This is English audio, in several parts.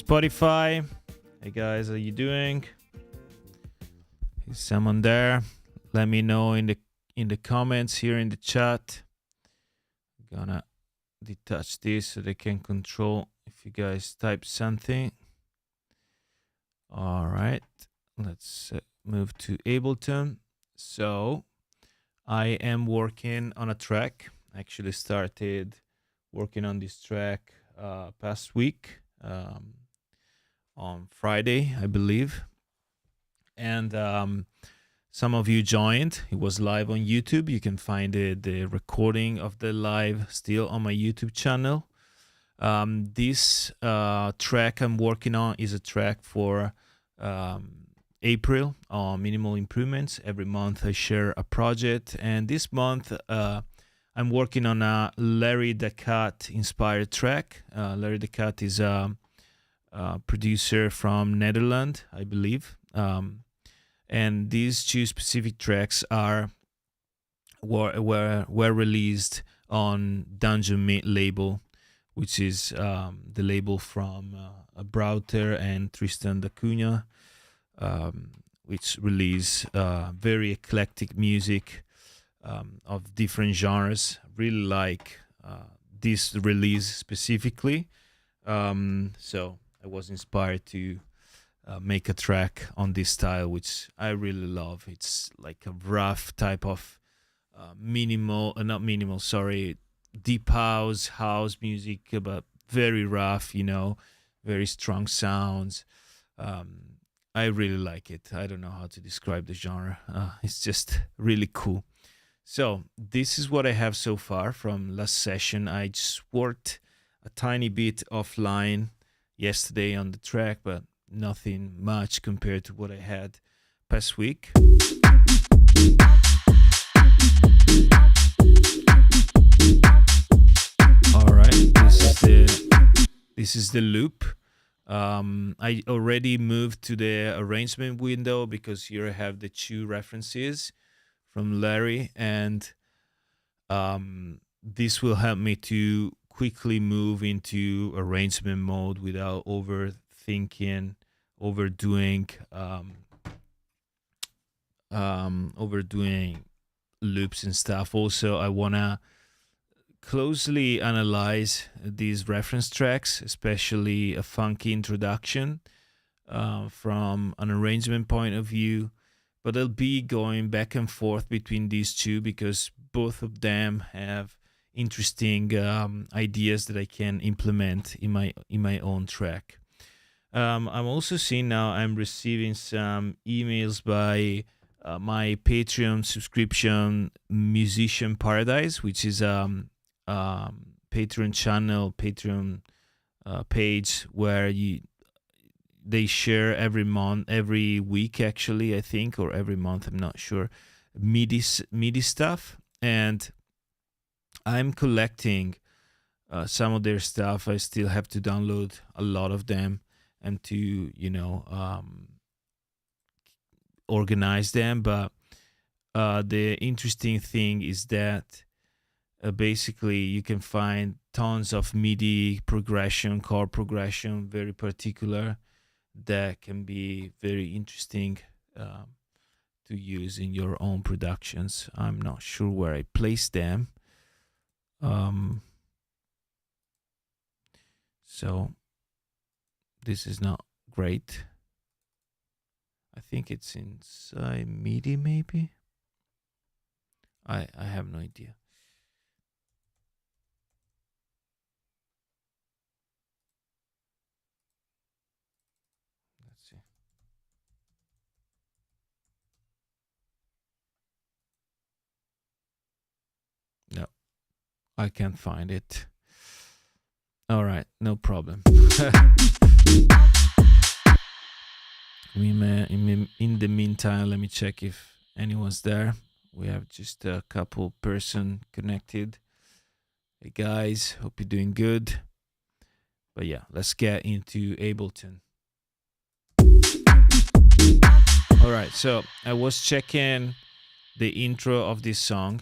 Spotify. Hey guys, how you doing? Is someone there? Let me know in the comments here in the chat. I'm gonna detach this so they can control if you guys type something. All right, let's move to Ableton. So I am working on a track. I actually started working on this track past week on Friday, I believe. And some of you joined. It was live on YouTube. You can find the recording of the live still on my YouTube channel. This track I'm working on is a track for April on Minimal Improvements. Every month I share a project, and this month I'm working on a Larry DeCat inspired track. Larry DeCat is a producer from Netherlands, I believe. And these two specific tracks were released on Dungeon Meat label, which is the label from Browter and Tristan da Cunha, which release very eclectic music of different genres. Really like this release specifically. So I was inspired to make a track on this style, which I really love. It's like a rough type of deep house music, but very rough, very strong sounds. I really like it. I don't know how to describe the genre. It's just really cool. So this is what I have so far from last session. I just worked a tiny bit offline yesterday on the track, but nothing much compared to what I had past week. All right, this is the loop. I already moved to the arrangement window because here I have the two references from Larry, and this will help me to quickly move into arrangement mode without overthinking, overdoing loops and stuff. Also, I wanna closely analyze these reference tracks, especially a funky introduction from an arrangement point of view. But I'll be going back and forth between these two because both of them have interesting ideas that I can implement in my own track. I'm also seeing now I'm receiving some emails by my Patreon subscription, Musician Paradise, which is Patreon channel, Patreon page where they share every week actually, I think, or every month, I'm not sure, MIDI stuff, and I'm collecting some of their stuff. I still have to download a lot of them and to organize them, but the interesting thing is that basically you can find tons of MIDI progression, chord progression, very particular, that can be very interesting to use in your own productions. I'm not sure where I place them. So this is not great. I think it's inside MIDI maybe. I have no idea. Let's see. No, I can't find it. All right, no problem. In the meantime, let me check if anyone's there. We have just a couple person connected. Hey guys, hope you're doing good. But yeah, let's get into Ableton. All right, so I was checking the intro of this song,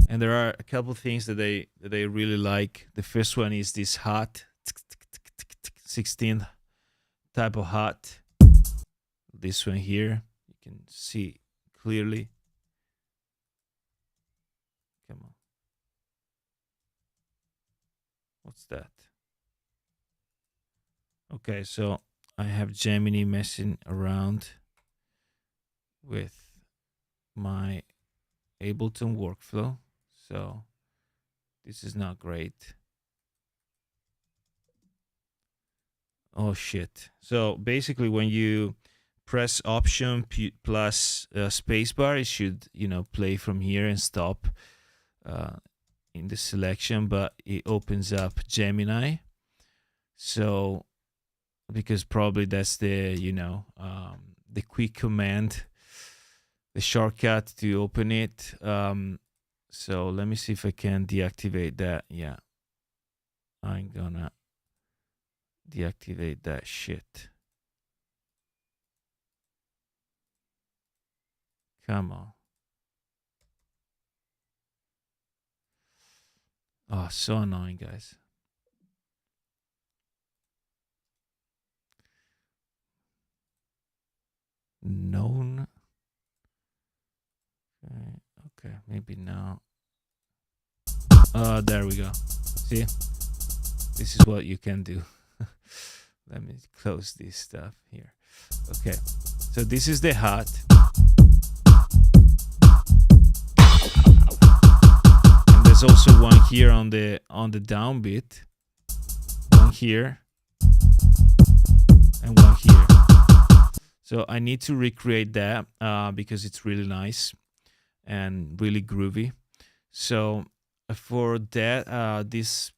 and there are a couple things that I really like. The first one is this hot 16th type of hot. This one here, you can see clearly. Come on. What's that? Okay, so I have Gemini messing around with my Ableton workflow. So this is not great. Oh shit. So basically when you press Option plus spacebar, it should, play from here and stop in the selection, but it opens up Gemini. So because probably that's the, the quick command, the shortcut to open it. So let me see if I can deactivate that. Yeah, I'm gonna deactivate that shit. Come on. Oh, so annoying, guys. Known. Okay, maybe now. There we go. See, this is what you can do. Let me close this stuff here. Okay, so this is the hot. And there's also one here on the downbeat. One here and one here. So I need to recreate that because it's really nice and really groovy. So for that, this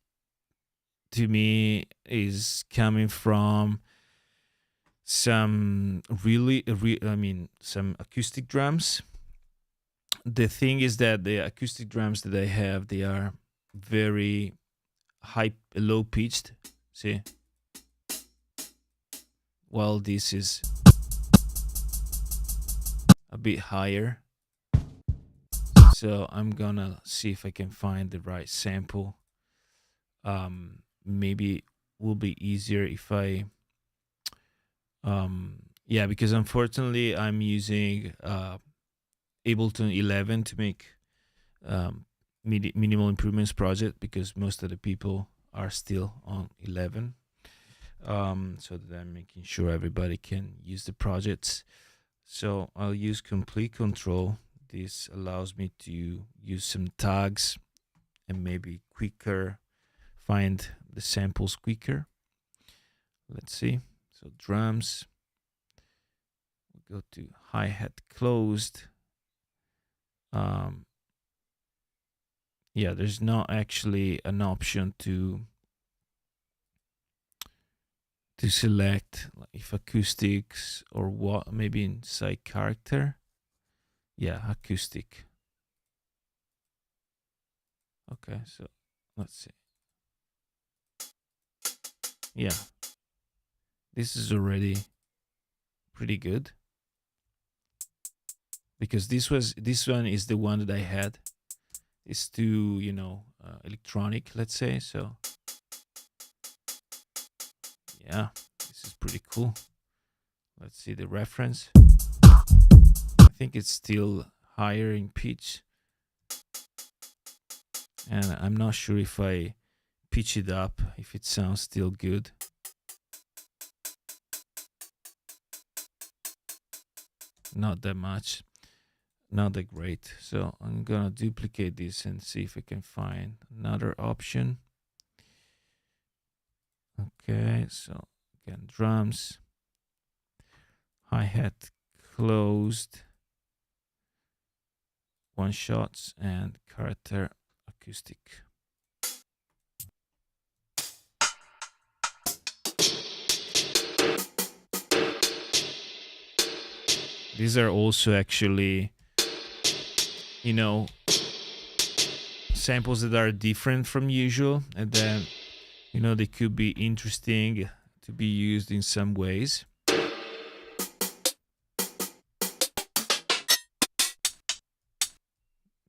to me is coming from some some acoustic drums. The thing is that the acoustic drums that I have, they are very low pitched. See, while this is a bit higher. So I'm gonna see if I can find the right sample. Maybe will be easier if I yeah, because unfortunately I'm using Ableton 11 to make minimal improvements project, because most of the people are still on 11. So that I'm making sure everybody can use the projects. So I'll use complete control. This allows me to use some tags and maybe quicker find the samples quicker. Let's see. So drums, we'll go to hi-hat closed. Yeah, there's not actually an option to select if acoustics or what, maybe inside character. Yeah, acoustic. Okay, so let's see. Yeah, this is already pretty good, because this one is the one that I had. It's too, electronic, let's say. So yeah, this is pretty cool. Let's see the reference. I think it's still higher in pitch, and I'm not sure if I pitch it up if it sounds still good. Not that much, not that great. So I'm gonna duplicate this and see if I can find another option. Okay, so again, drums, hi-hat closed, one shots, and character acoustic. These are also actually, samples that are different from usual, and then, they could be interesting to be used in some ways.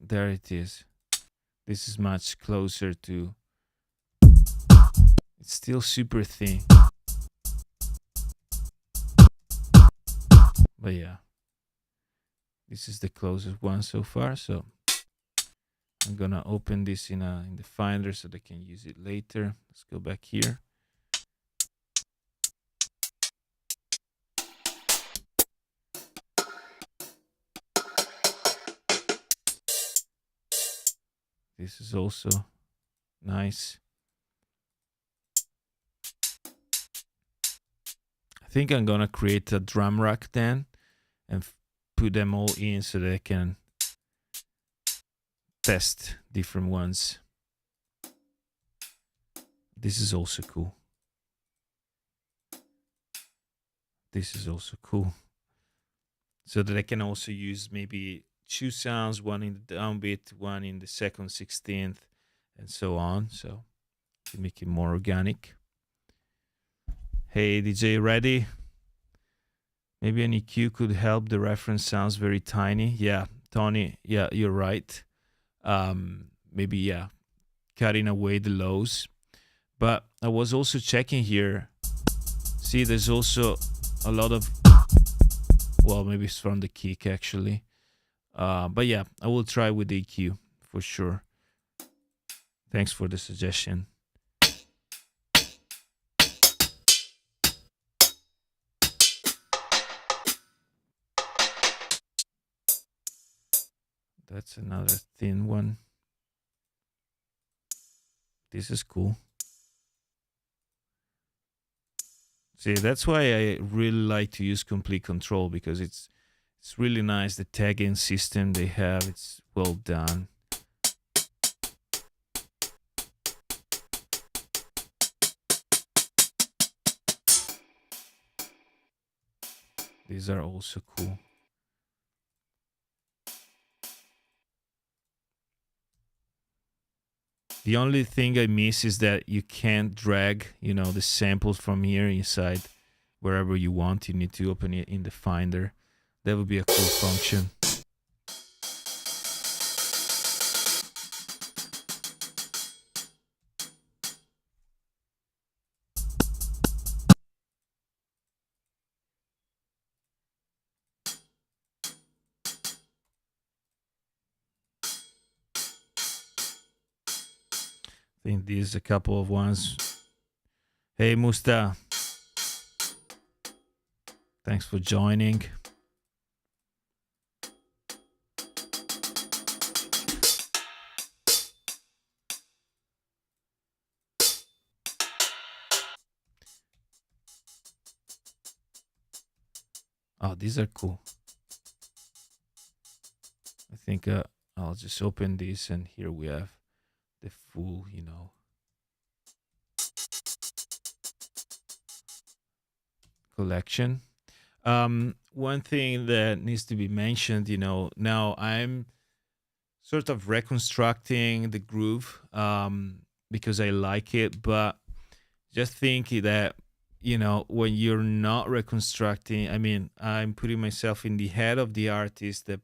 There it is. This is much closer to, It's still super thin. But yeah, this is the closest one so far. So I'm gonna open this in the Finder so they can use it later. Let's go back here. This is also nice. I think I'm gonna create a drum rack then and put them all in so they can test different ones. This is also cool. This is also cool. So that I can also use maybe 2 sounds, one in the downbeat, one in the second 16th, and so on. So to make it more organic. Hey, DJ, ready? Maybe an EQ could help. The reference sounds very tiny. Yeah, Tony, yeah, you're right. Maybe, yeah, cutting away the lows. But I was also checking here. See, there's also a lot of, well, maybe it's from the kick actually. But yeah, I will try with the EQ for sure. Thanks for the suggestion. That's another thin one. This is cool. See, that's why I really like to use Complete Control, because it's really nice. The tagging system they have, it's well done. These are also cool. The only thing I miss is that you can't drag, the samples from here inside wherever you want. You need to open it in the Finder. That would be a cool function. I think these a couple of ones. Hey, Musta. Thanks for joining. Oh, these are cool. I think I'll just open this, and here we have the full, collection. One thing that needs to be mentioned, now I'm sort of reconstructing the groove because I like it, but just think that, when you're not reconstructing, I mean, I'm putting myself in the head of the artist that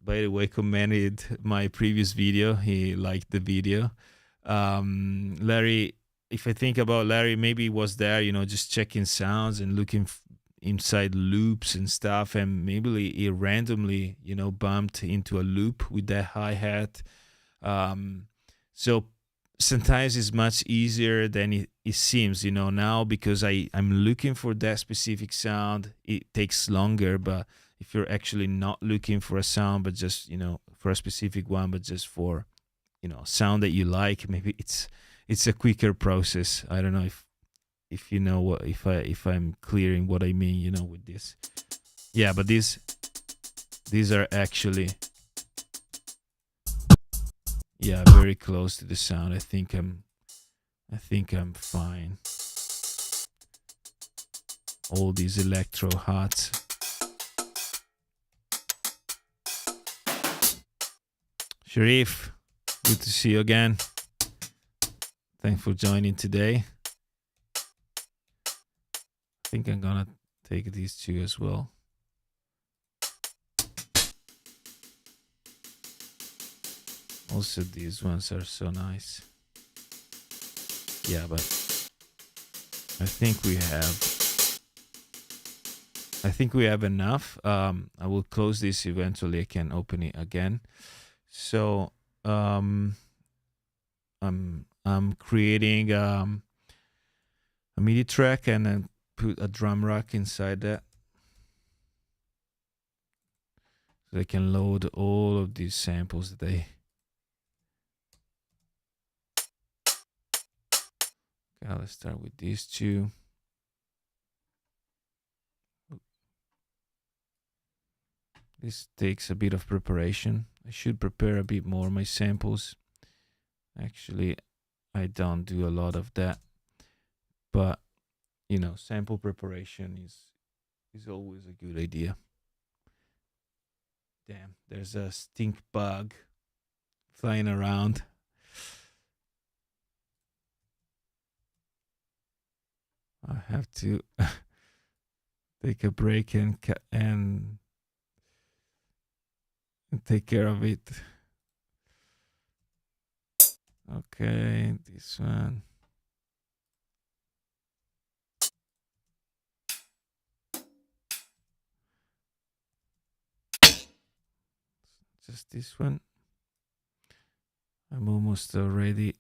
by the way commented my previous video. He liked the video. Larry, if I think about Larry, maybe he was there, just checking sounds and looking inside loops and stuff, and maybe he randomly, bumped into a loop with that hi-hat. So sometimes it's much easier than it seems, now, because I'm looking for that specific sound. It takes longer, but if you're actually not looking for a sound, but just, for a specific one, but just for, a sound that you like, maybe it's a quicker process. I don't know if you know what, if I'm clearing what I mean, with this. Yeah, but these are actually, yeah, very close to the sound. I think I'm fine. All these electro hats. Sharif, good to see you again. Thanks for joining today. I think I'm gonna take these two as well. Also, these ones are so nice. Yeah, but I think we have enough. I will close this eventually. I can open it again. So I'm creating a MIDI track and then put a drum rack inside that, so I can load all of these samples that okay, let's start with these two. This takes a bit of preparation. I should prepare a bit more my samples. Actually, I don't do a lot of that, but you know, sample preparation is always a good idea. Damn, there's a stink bug flying around. I have to take a break and take care of it. Okay, this one. Just this one. I'm almost ready.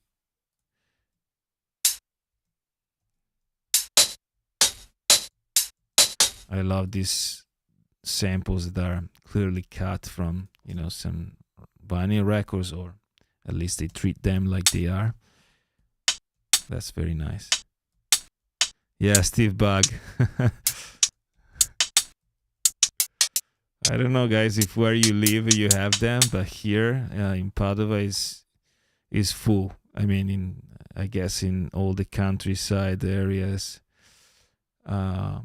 I love these samples that are clearly cut from, you know, some vinyl records, or at least they treat them like they are. That's very nice. Yeah, Steve Bug. I don't know, guys, if where you live you have them, but here in Padova is full. I mean, I guess in all the countryside areas. Yeah,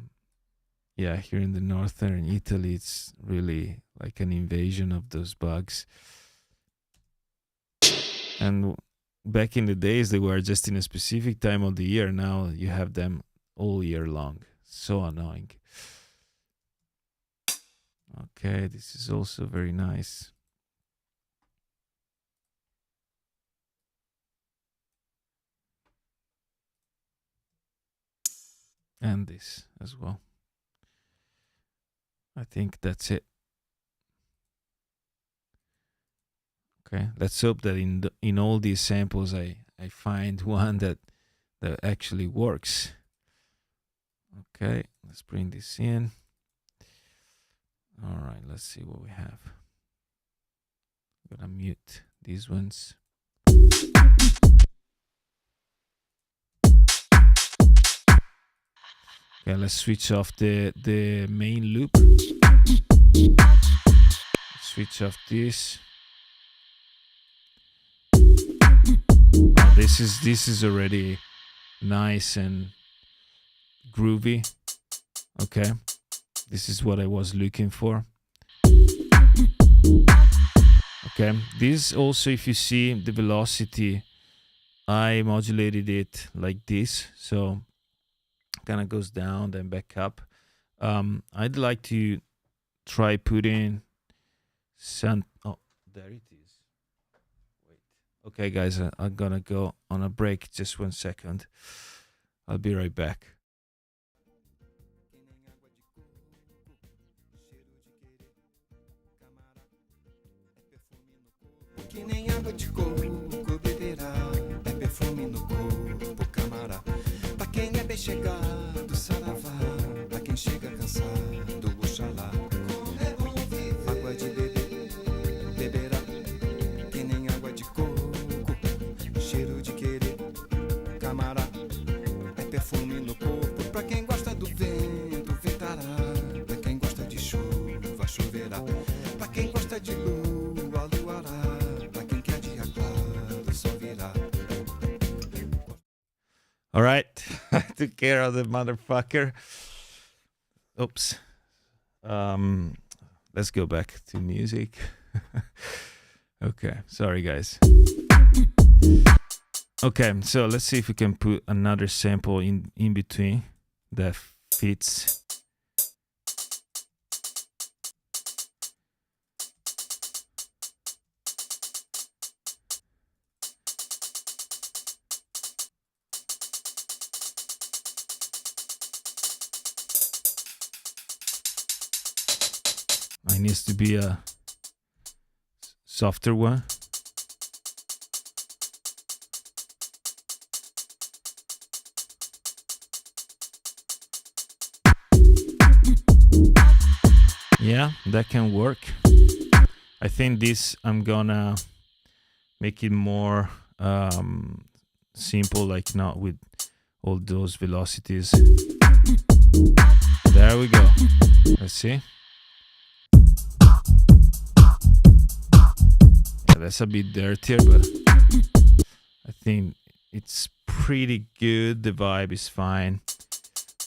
here in the northern Italy, it's really like an invasion of those bugs. And back in the days, they were just in a specific time of the year. Now you have them all year long. So annoying. Okay, this is also very nice. And this as well. I think that's it. Okay, let's hope that in all these samples I find one that actually works. Okay, let's bring this in. All right, let's see what we have. I'm gonna mute these ones. Okay, let's switch off the main loop. Switch off this. Oh, this is already nice and groovy. Okay, this is what I was looking for. Okay, this also, if you see the velocity, I modulated it like this, so kind of goes down then back up. I'd like to try putting some. Oh, there it is. Wait. Okay, guys, I'm gonna go on a break. Just 1 second. I'll be right back. Que nem água de coco beberá, é perfume no corpo, camará. Pra quem é bem chegado, saravá. Pra quem chega cansado, oxalá. Água de beber, beberá. Que nem água de coco, cheiro de querer, camará. É perfume no corpo. Pra quem gosta do vento, ventará. Pra quem gosta de chuva, choverá. Pra quem gosta de lua, luará. All right, I took care of the motherfucker. Oops. Let's go back to music. Okay, sorry guys. Okay, so let's see if we can put another sample in between that fits. it needs to be a softer one. Yeah, that can work. I think this, I'm gonna make it more simple, like not with all those velocities. There we go. Let's see. Yeah, that's a bit dirtier, but I think it's pretty good. The vibe is fine.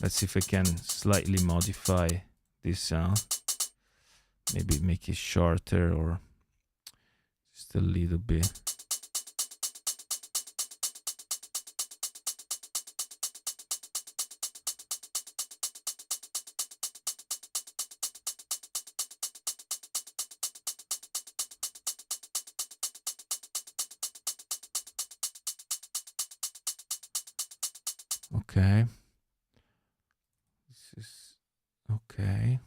Let's see if I can slightly modify this sound. Maybe make it shorter or just a little bit. Okay. This is okay.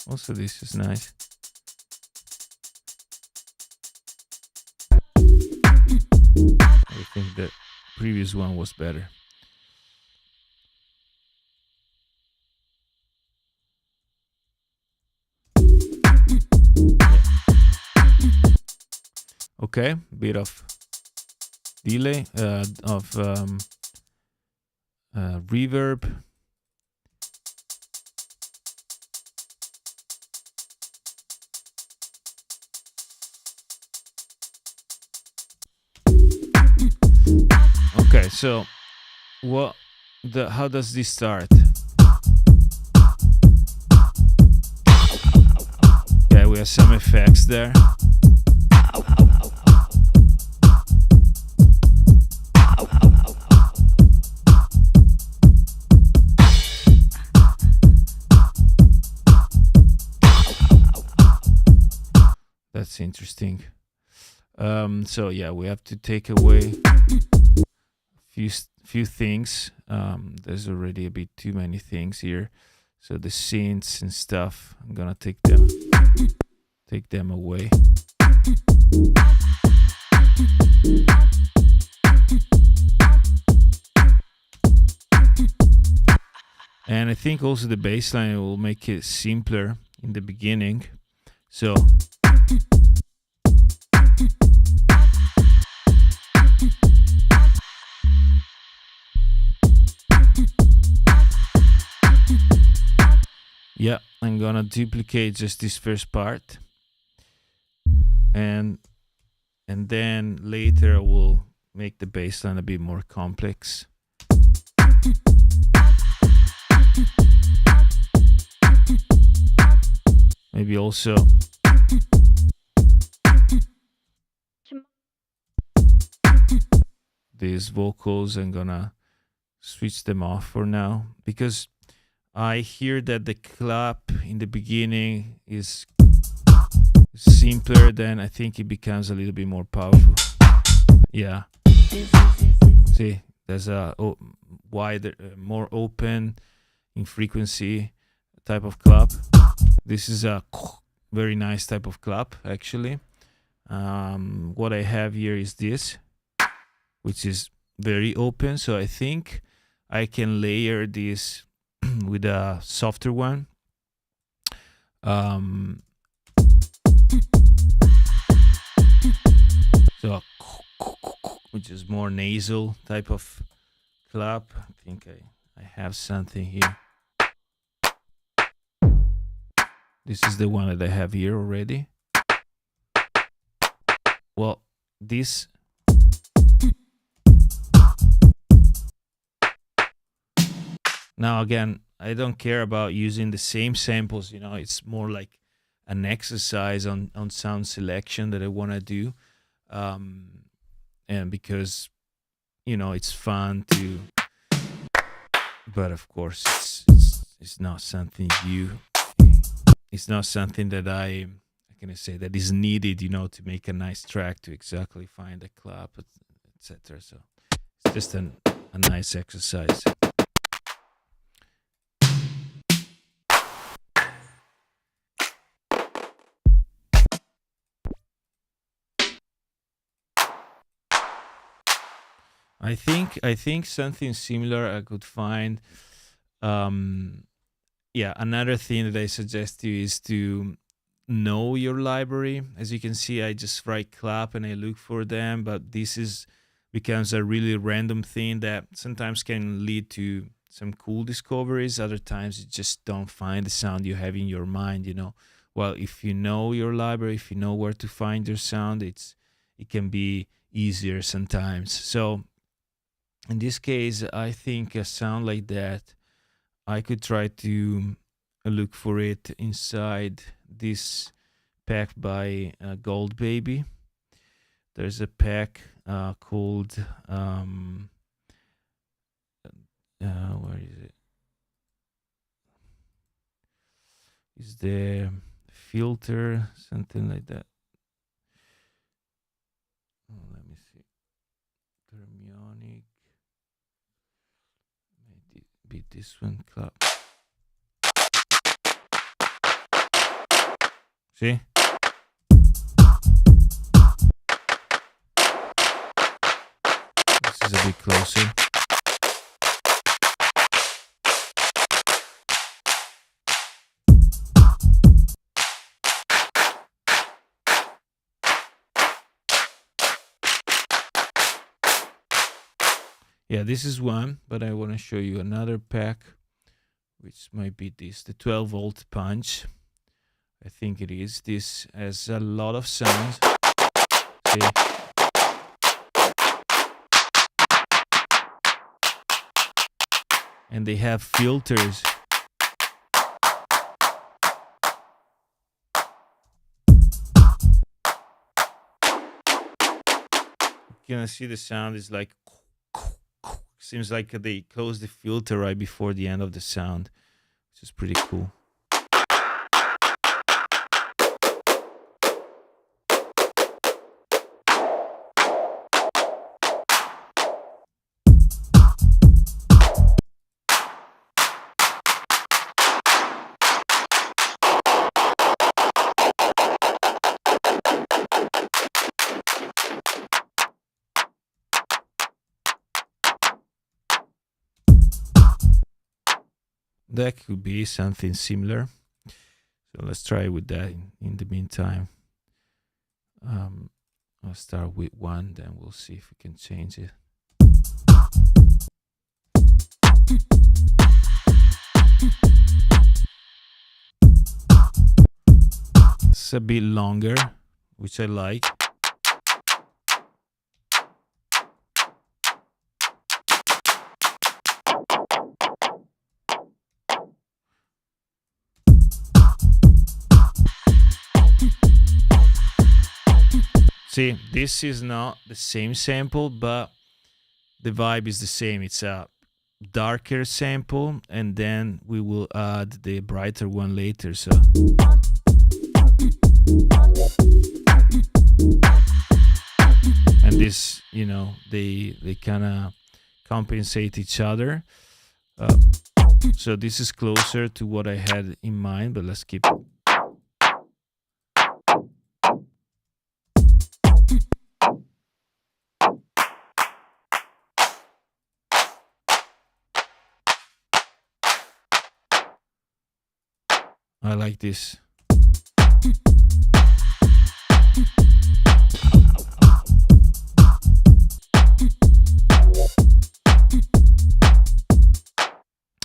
Also, this is nice. I think the previous one was better. Okay, bit of delay, of reverb. Okay, so how does this start? Okay, we have some effects there. That's interesting. So yeah, we have to take away few things. There's already a bit too many things here. So the synths and stuff, I'm gonna take them away. And I think also the bass line will make it simpler in the beginning. So yeah, I'm gonna duplicate just this first part, and then later I will make the bass line a bit more complex. Maybe also these vocals, I'm gonna switch them off for now, because I hear that the clap in the beginning is simpler, then I think it becomes a little bit more powerful. Yeah. See, there's a wider, more open in frequency type of clap. This is a very nice type of clap, actually. What I have here is this, which is very open. So I think I can layer this with a softer one. So, which is more nasal type of clap. I think I have something here. This is the one that I have here already. Well, this now again, I don't care about using the same samples, you know, it's more like an exercise on sound selection that I want to do. And because, you know, it's fun to, but of course it's not something it's not something that I can I say, that is needed, to make a nice track, to exactly find a clap, etc. So it's just a nice exercise. I think something similar I could find. Another thing that I suggest you is to know your library. As you can see, I just write clap and I look for them, but this becomes a really random thing that sometimes can lead to some cool discoveries. Other times you just don't find the sound you have in your mind. Well, if you know your library, if you know where to find your sound, it can be easier sometimes. So in this case, I think a sound like that, I could try to look for it inside this pack by Gold Baby. There's a pack called where is it? Is the filter something like that? Let me see. Thermionic. Maybe be this one. Clap. See? This is a bit closer. Yeah, this is one, but I want to show you another pack, which might be this, the 12-volt punch. I think it is. This has a lot of sounds. See? And they have filters. You can see the sound is like, seems like they close the filter right before the end of the sound, which is pretty cool. That could be something similar. So let's try with that in the meantime. I'll start with one, then we'll see if we can change it. It's a bit longer, which I like. See, this is not the same sample, but the vibe is the same. It's a darker sample, and then we will add the brighter one later. So and this, they kind of compensate each other. So this is closer to what I had in mind, but let's keep. I like this.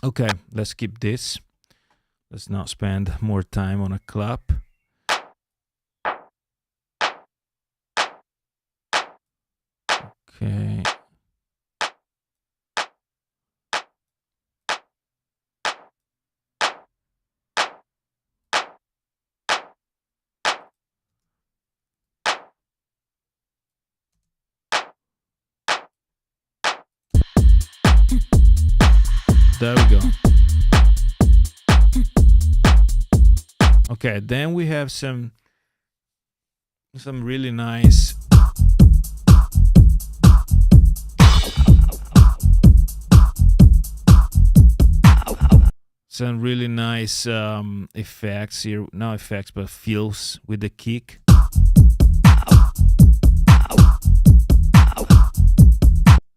Okay, let's keep this. Let's not spend more time on a clap. Okay. There we go. Okay, then we have some some really nice effects here. Not effects, but feels with the kick.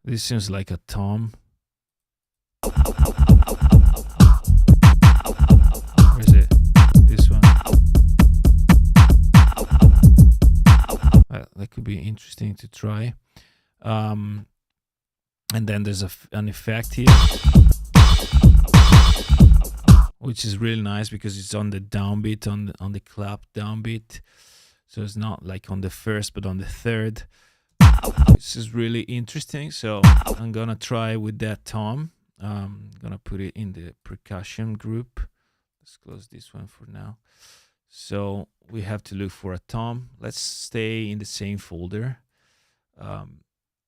This seems like a tom. Where is it? This one. That could be interesting to try. And then there's an effect here, which is really nice because it's on the downbeat, on the clap downbeat. So it's not like on the first, but on the third. This is really interesting. So I'm gonna try with that tom. I'm gonna put it in the percussion group. Let's close this one for now. So we have to look for a tom. Let's stay in the same folder.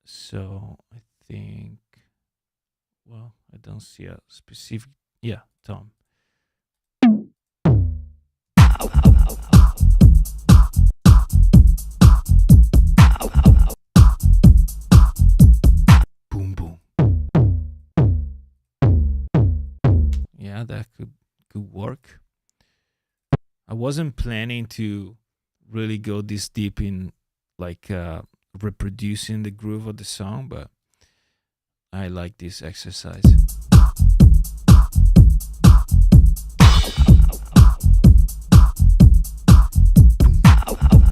So I think, well, I don't see a specific, yeah, tom. Boom, boom. Yeah, that could work. I wasn't planning to really go this deep in like reproducing the groove of the song, but I like this exercise.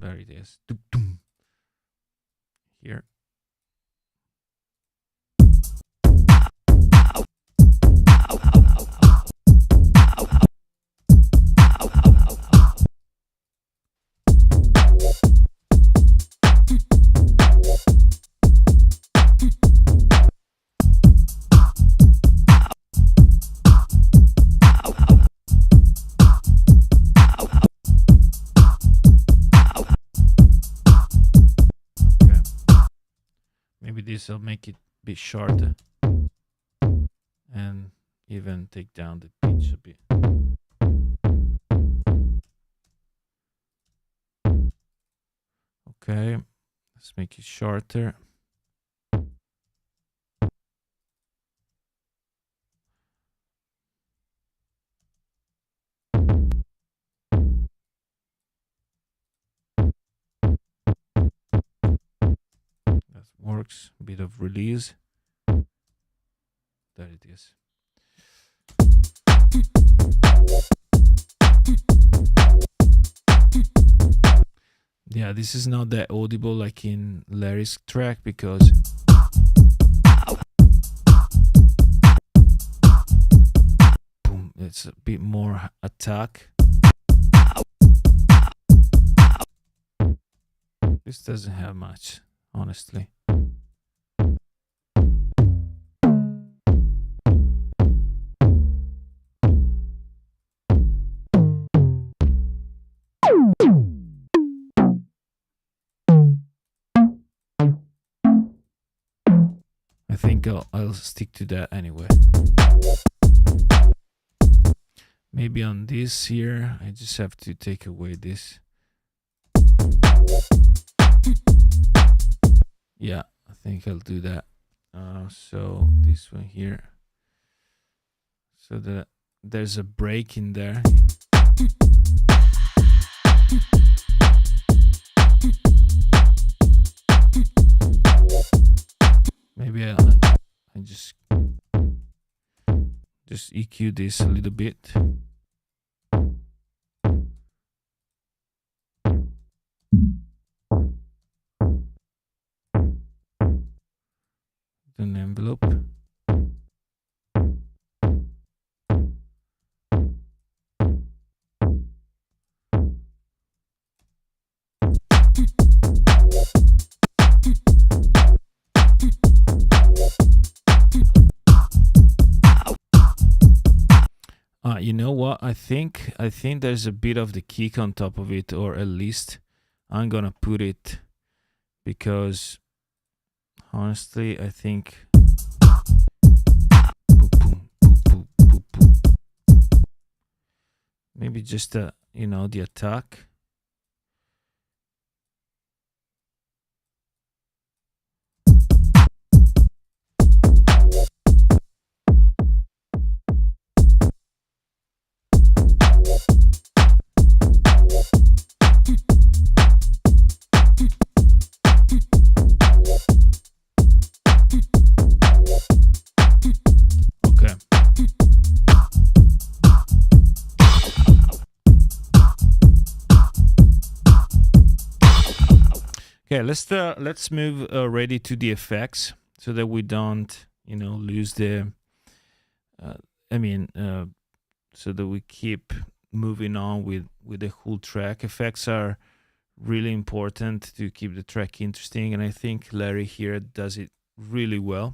There it is. Here. Maybe this will make it a bit shorter and even take down the pitch a bit. Okay, let's make it shorter. That works. A bit of release. There it is. Yeah, this is not that audible like in Larry's track because boom, it's a bit more attack. This doesn't have much, honestly. I think I'll stick to that anyway. Maybe on this here, I just have to take away this. Yeah, I think I'll do that. So this one here, so that there's a break in there. Maybe I just EQ this a little bit. An envelope. You know what? I think there's a bit of the kick on top of it, or at least I'm gonna put it because honestly, I think maybe just the attack. Okay, let's move already to the effects so that we don't, lose the. So that we keep moving on with the whole track. Effects are really important to keep the track interesting, and I think Larry here does it really well.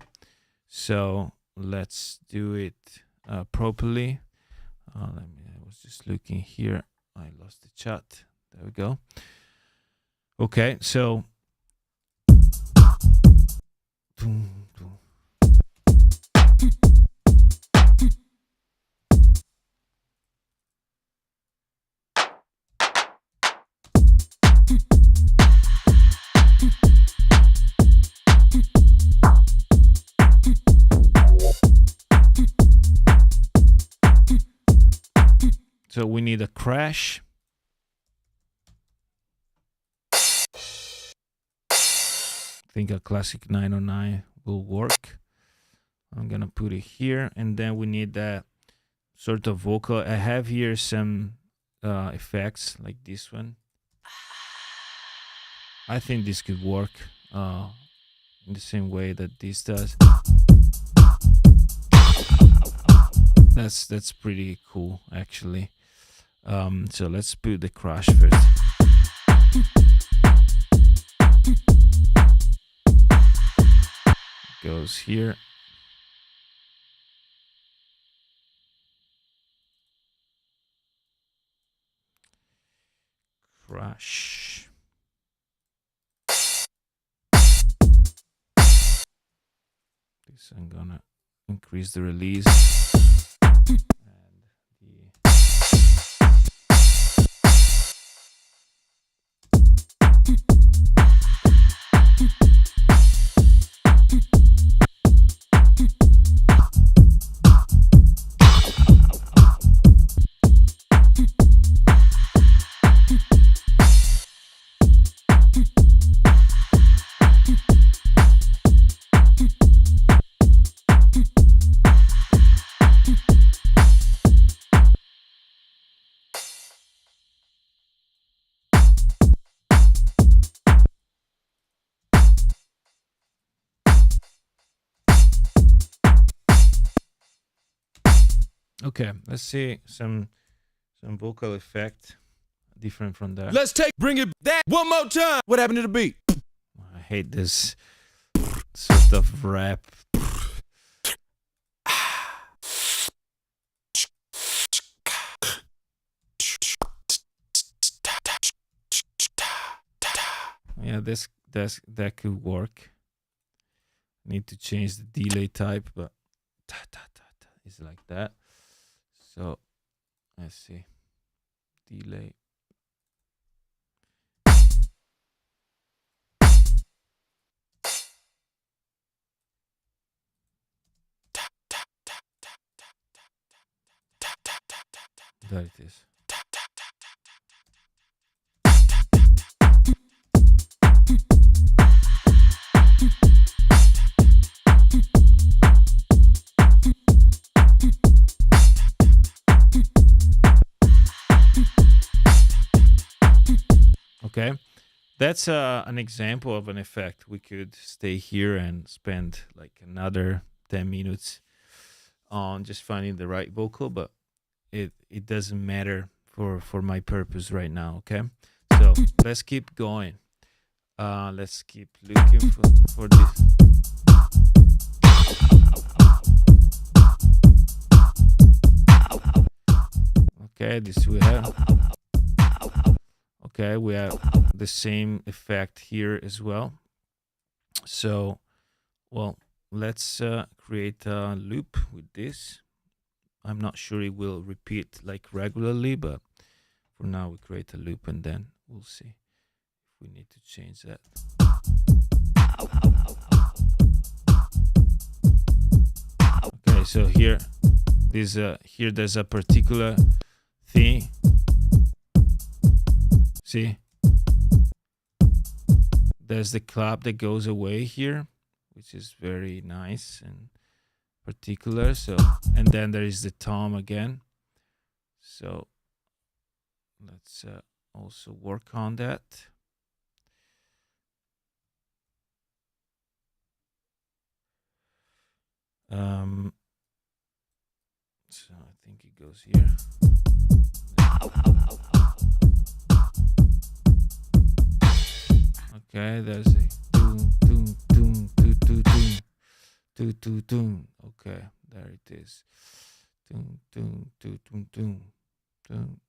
So let's do it properly. I was just looking here. I lost the chat. There we go. Okay, so we need a crash. I think a classic 909 will work. I'm gonna put it here, and then we need that sort of vocal. I have here some effects like this one. I think this could work in the same way that this does. That's pretty cool, actually. So let's put the crash first. Goes here. Crash. This I'm gonna increase the release. Okay, let's see some vocal effect different from that. Let's bring it that one more time. What happened to the beat? I hate this sort of rap. Yeah, that could work. Need to change the delay type, but it's like that. So let's see. Delay. There it is. Okay, that's an example of an effect. We could stay here and spend like another 10 minutes on just finding the right vocal, but it doesn't matter for my purpose right now. Okay, so let's keep going. Let's keep looking for this. Okay, this we have. Okay, we have the same effect here as well. So, well, let's create a loop with this. I'm not sure it will repeat like regularly, but for now we create a loop and then we'll see if we need to change that. Okay, so here there's a particular thing. See, there's the clap that goes away here, which is very nice and particular. So, and then there is the tom again. So let's also work on that. So I think it goes here. Okay, there's a doom, doom, doom, doom, doom, doom, doom, doom, doom. Okay, there it is. Doom, doom, doom, doom, doom, doom.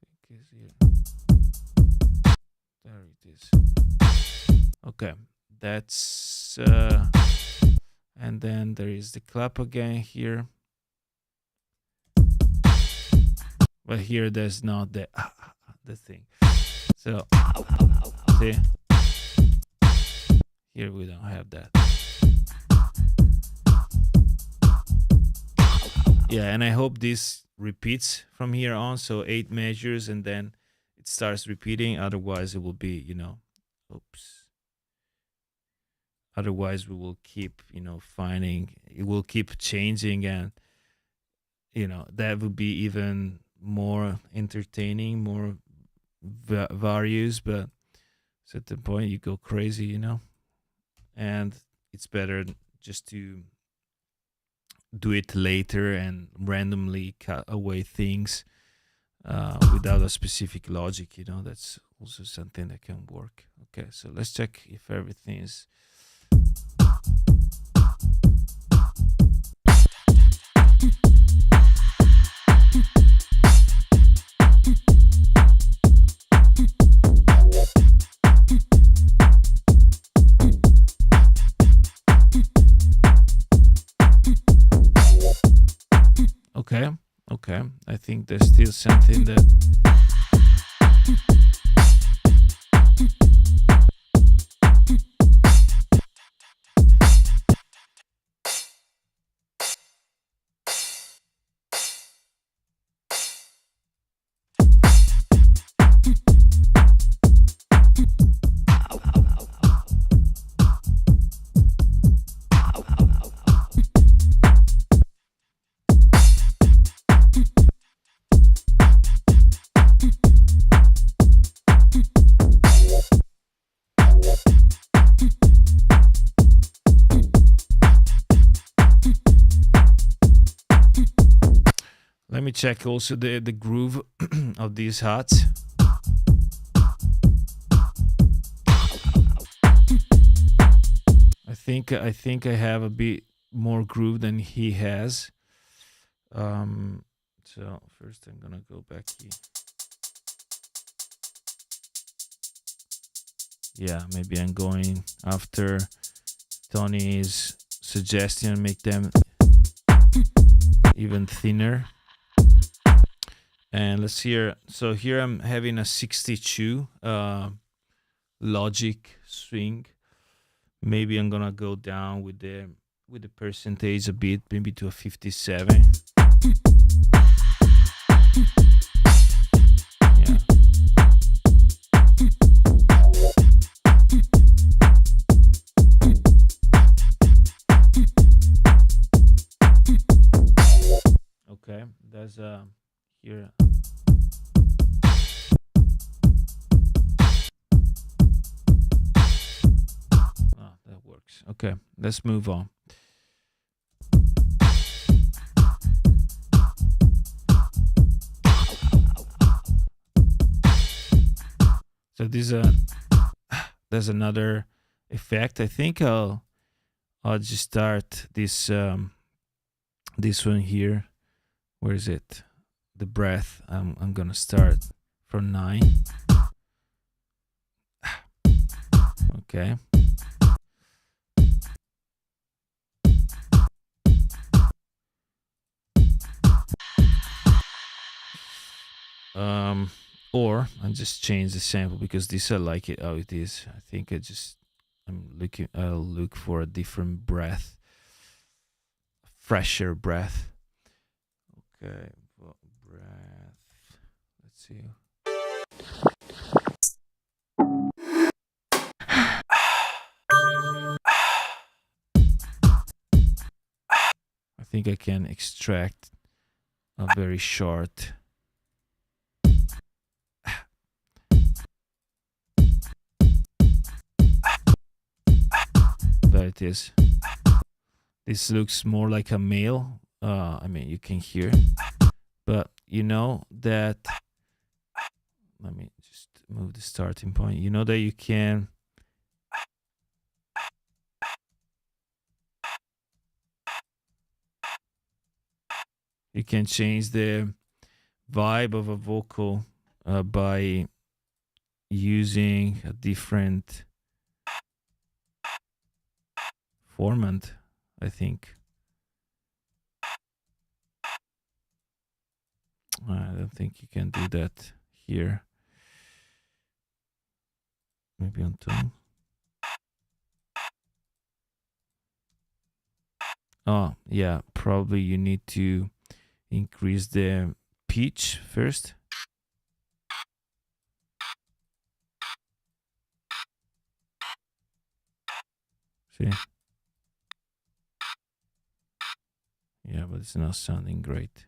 I think it's here. There it is. Okay, that's and then there is the clap again here. But here there's not the thing. So see, here we don't have that. Yeah, and I hope this repeats from here on. So 8 measures and then it starts repeating. Otherwise, it will be, oops. Otherwise, we will keep, finding, it will keep changing, and, that would be even more entertaining, more values. But at the point, you go crazy, and it's better just to do it later and randomly cut away things without a specific logic. That's also something that can work. Okay, so let's check if everything is okay. I think there's still something that let me check also the groove of these hats. I think I have a bit more groove than he has. So first I'm gonna go back here. Yeah, maybe I'm going after Tony's suggestion, make them even thinner. And let's hear. So here I'm having a 62 logic swing. Maybe I'm gonna go down with the percentage a bit, maybe to a 57. Yeah. Okay, there's here. That works. Okay, let's move on. So there's another effect. I think I'll just start this this one here. Where is it? The breath. I'm gonna start from 9. Okay. Or I just change the sample because this I like it how it is. I think I'll look for a different breath, a fresher breath. Okay, breath. Let's see. I think I can extract a very short. There it is. This looks more like a male. I mean, you can hear, but you know that. Let me just move the starting point. You know that you can. You can change the vibe of a vocal by using a different format, I think. I don't think you can do that here. Maybe on tone. Oh, yeah, probably you need to increase the pitch first. See? Yeah, but it's not sounding great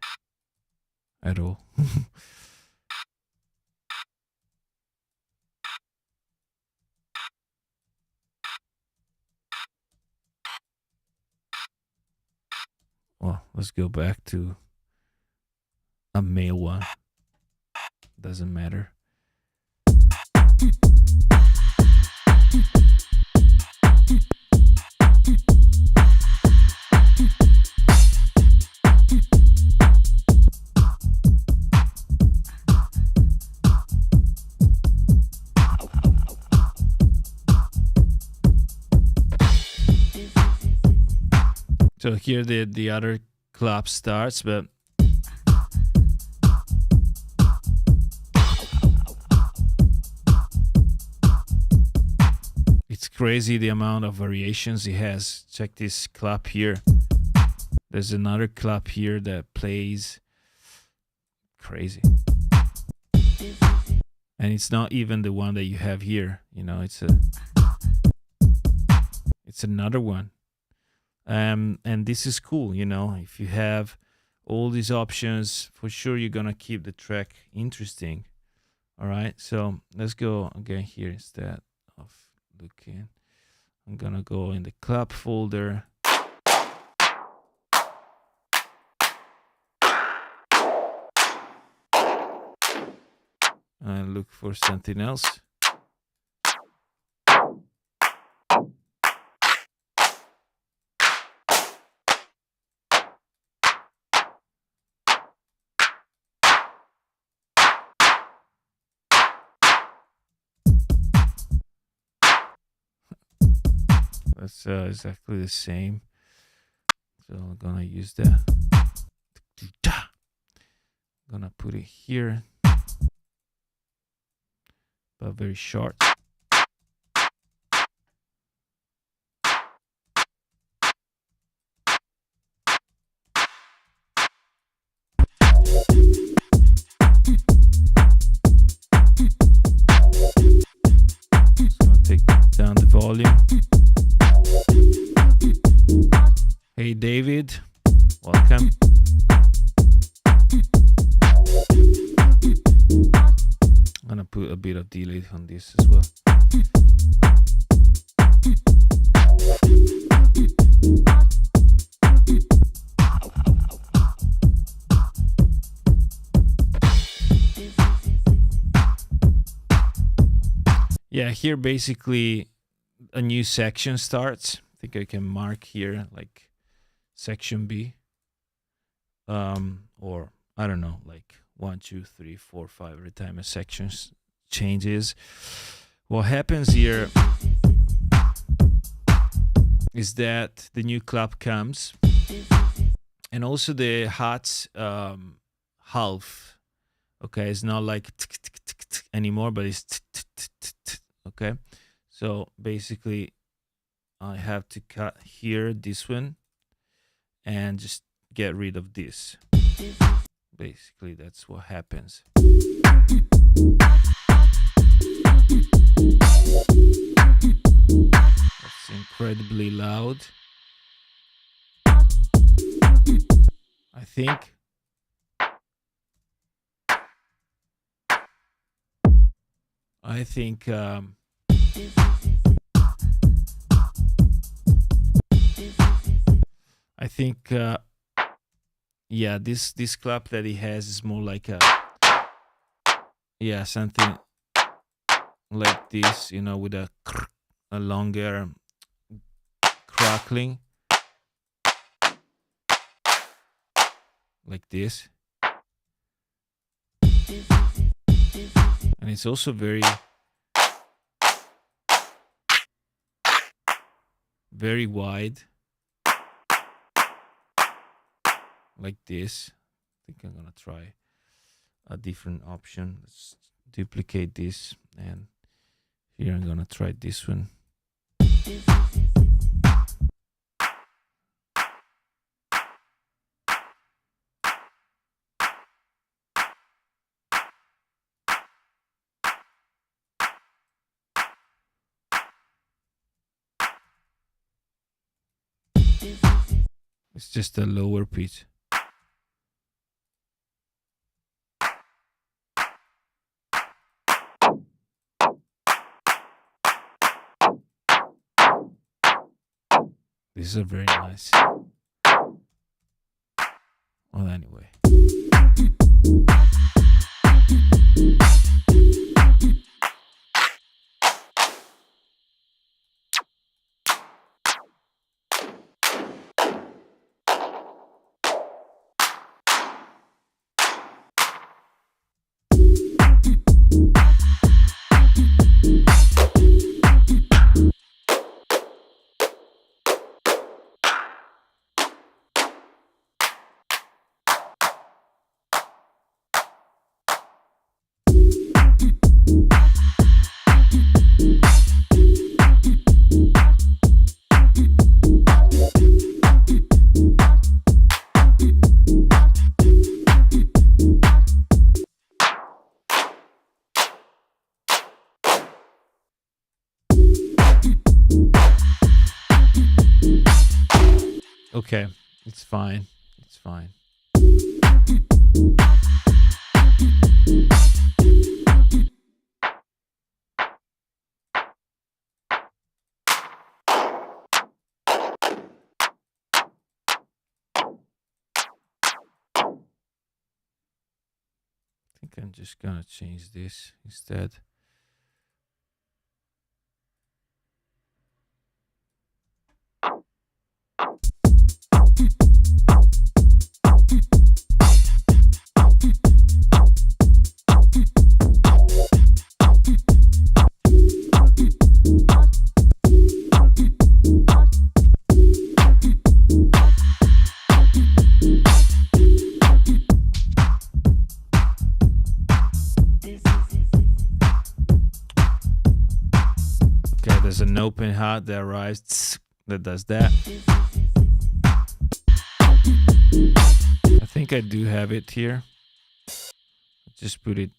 at all. Well, let's go back to a male one. Doesn't matter. So here the other clap starts, but it's crazy the amount of variations it has. Check this clap here. There's another clap here that plays crazy. And it's not even the one that you have here, you know, it's another one. And this is cool, you know, if you have all these options, for sure you're gonna keep the track interesting. All right, so let's go again here. Instead of looking, I'm gonna go in the clap folder. And look for something else. That's exactly the same. So I'm gonna use that. I'm gonna put it here, but very short. Just gonna take down the volume. Hey David, welcome. I'm gonna put a bit of delay on this as well. Yeah, here basically a new section starts. I think I can mark here like section B, or I don't know, like 1, 2, 3, 4, 5 every time a section changes. What happens here is that the new clap comes, and also the hats half. Okay, it's not like anymore, but it's okay. So basically, I have to cut here this one and just get rid of this. Basically, that's what happens. That's incredibly loud. I think. I think, yeah, this clap that he has is more like something like this, with a longer crackling, like this. And it's also very, very wide, like this. I think I'm gonna try a different option. Let's duplicate this, and here I'm gonna try this one. It's just a lower pitch. These are very nice. Well, anyway. Okay, it's fine. It's fine. I think I'm just gonna change this instead. Okay, there's an open hat that arrives that does that. I think I do have it here. Just put it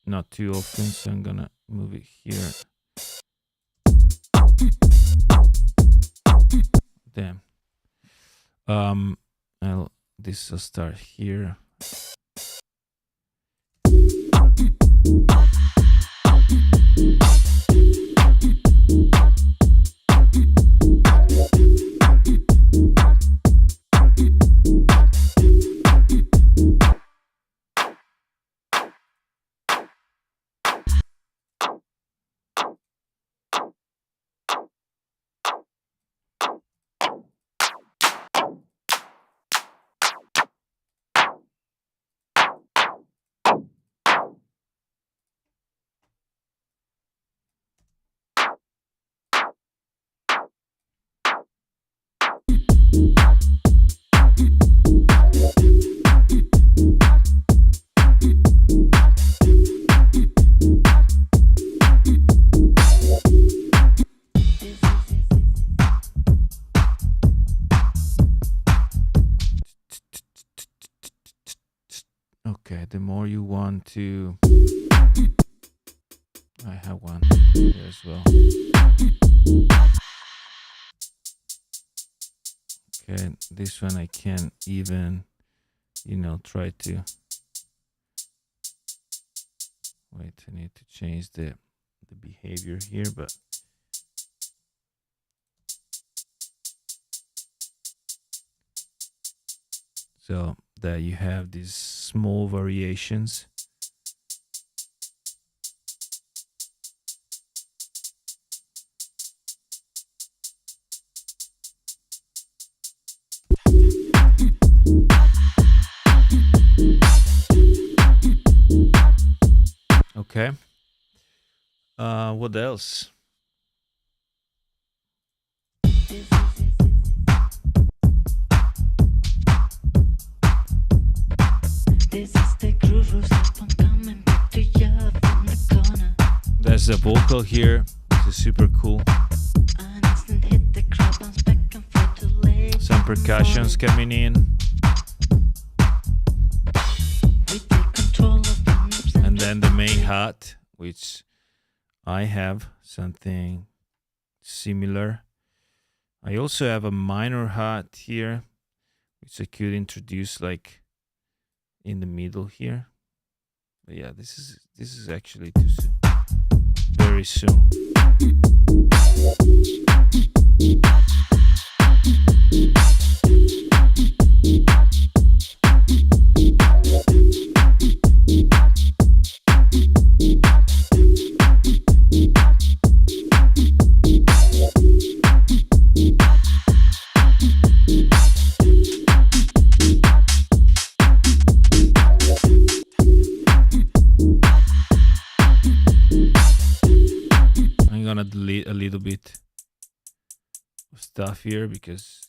not too often, so I'm gonna move it here. Damn. This will start here. Okay, the more you want to... I have one here as well. Okay, this one I can even, try to... Wait, I need to change the behavior here, but... so that you have these small variations. Okay. What else? There's a vocal here. This is super cool. Some percussions coming in. And then the main hat, which I have something similar. I also have a minor hat here, which I could introduce like in the middle here. But yeah, this is actually too soon. Very soon. I'm gonna delete a little bit of stuff here because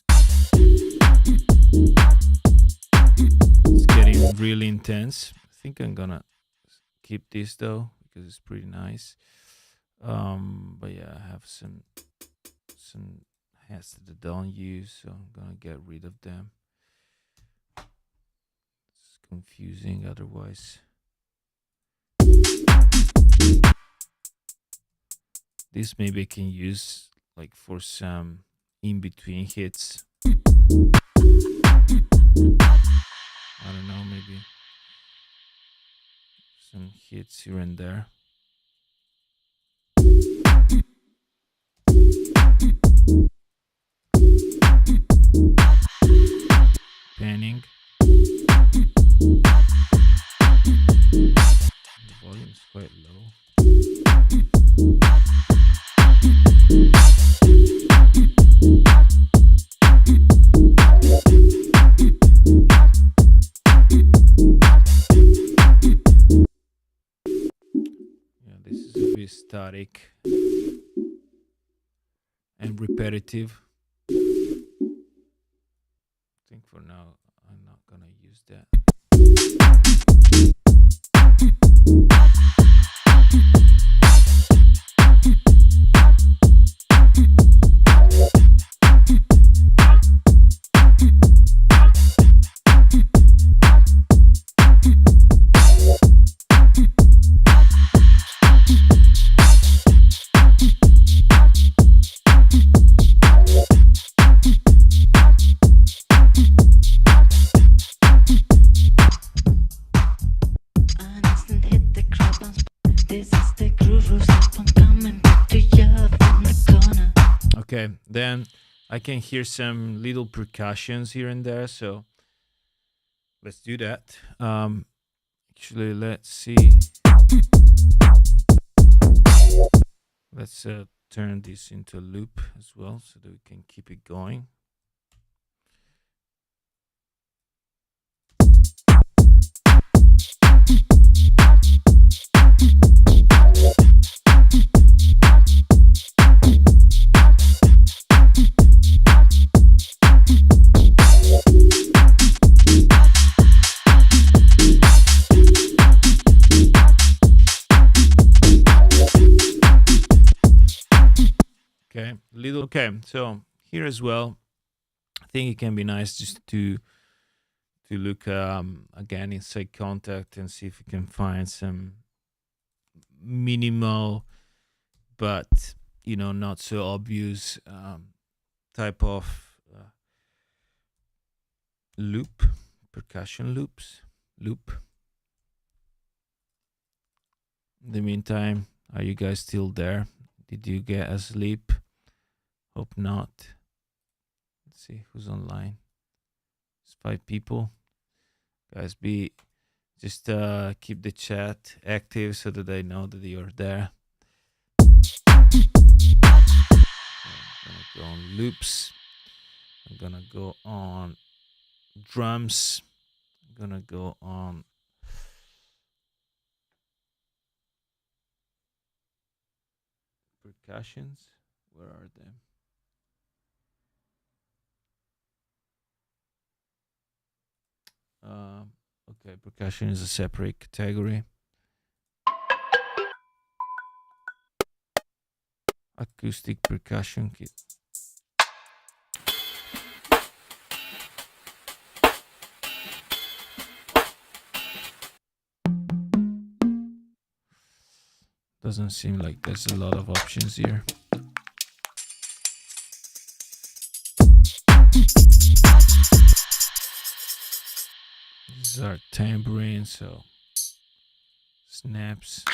it's getting really intense. I think I'm gonna keep this though because it's pretty nice. But yeah, I have some hats that I don't use, so I'm gonna get rid of them. It's confusing otherwise. This maybe I can use like for some in-between hits. I don't know, maybe some hits here and there. Panning. The volume's quite low. Yeah, this is a bit static and repetitive. I think for now I'm not gonna use that. Okay, then I can hear some little percussions here and there, so let's do that. Actually, let's see. Let's turn this into a loop as well so that we can keep it going. Okay, so here as well, I think it can be nice just to look again inside Contact and see if we can find some minimal but not so obvious type of loop, percussion loop. In the meantime, are you guys still there? Did you get asleep? Hope not. Let's see who's online. It's 5 people. Guys, just keep the chat active so that I know that you're there. I'm gonna go on loops. I'm gonna go on drums. I'm gonna go on percussions. Where are they? Okay, percussion is a separate category. Acoustic percussion kit. Doesn't seem like there's a lot of options here. These are tambourines, so snaps,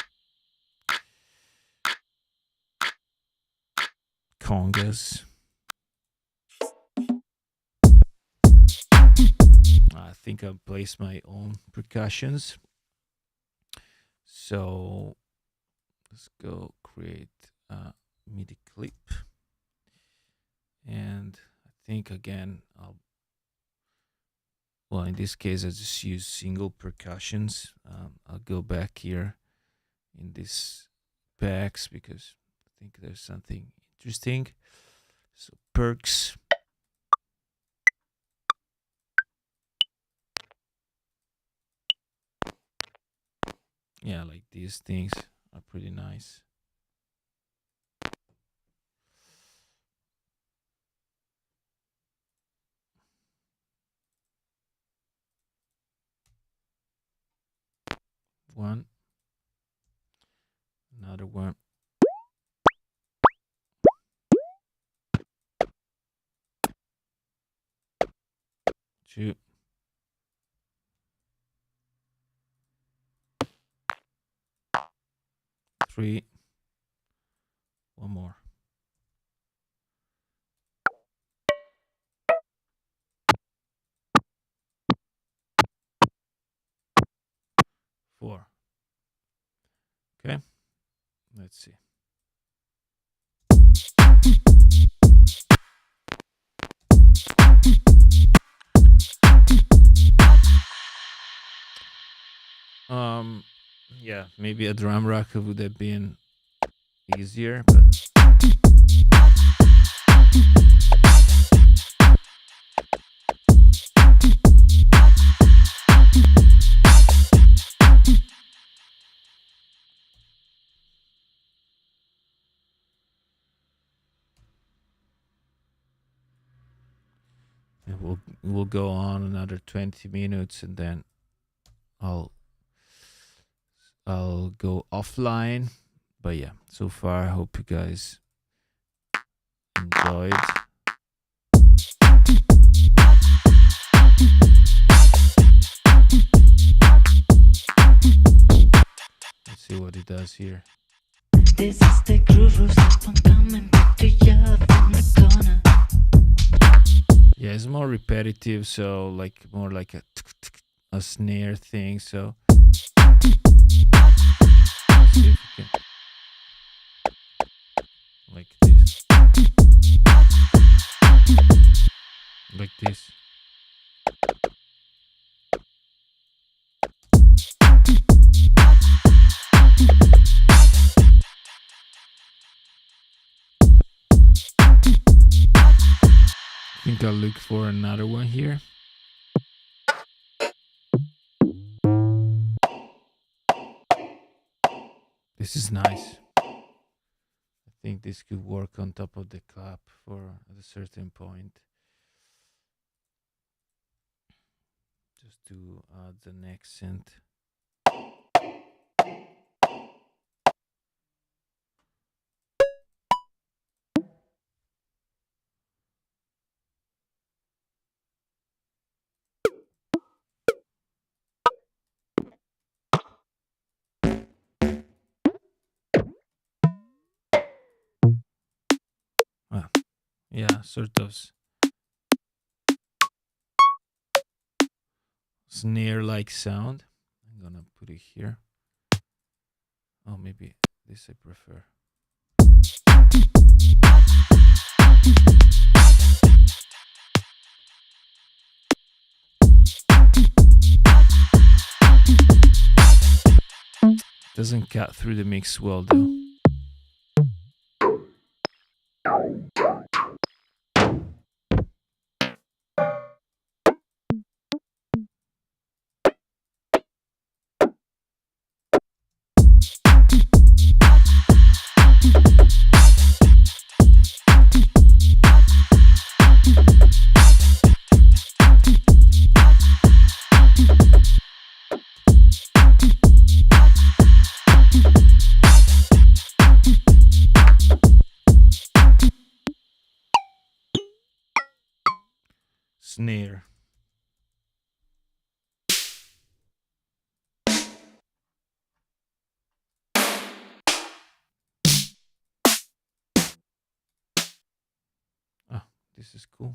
congas. I think I'll place my own percussions. So let's go create a MIDI clip. And I think again, well, in this case, I just use single percussions. I'll go back here in this packs because I think there's something interesting. So perks. Yeah, like these things are pretty nice. One, another one. Two. Three. One more. Four. Okay. Let's see. Yeah, maybe a drum rack would have been easier, but we'll go on another 20 minutes and then I'll go offline. But yeah, so far I hope you guys enjoyed. Let's see what it does here. This is the groove, rules up and coming back to you from the corner. Yeah, it's more repetitive, so like more like a snare thing. So let's see if we can, like this, like this. I think I'll look for another one here. This is nice. I think this could work on top of the clap for at a certain point. Just to add an accent. Yeah, sort of snare-like sound. I'm gonna put it here. Oh, maybe this I prefer. Doesn't cut through the mix well though. Snare. Ah, this is cool.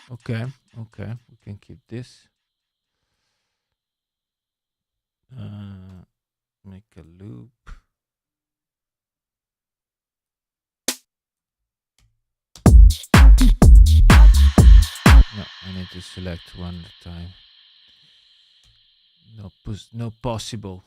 Okay, okay, we can keep this. Make a loop. No, I need to select one at a time. No possible.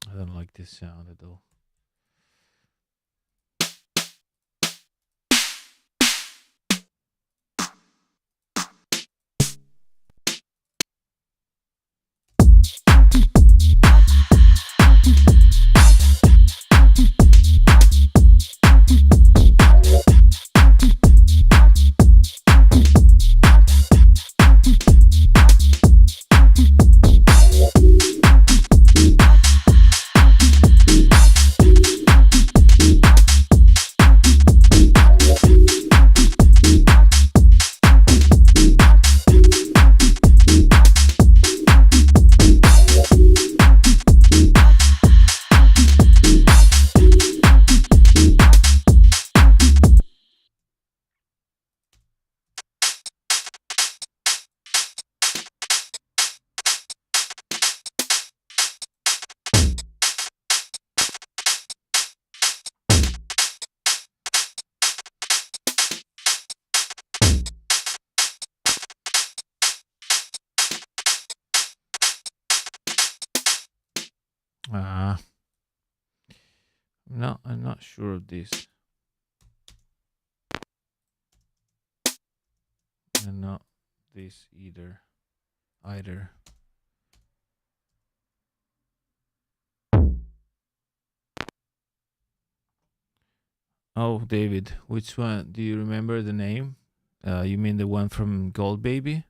I don't like this sound at all. No, I'm not sure of this. And not this either. Oh, David, which one? Do you remember the name? You mean the one from Gold Baby?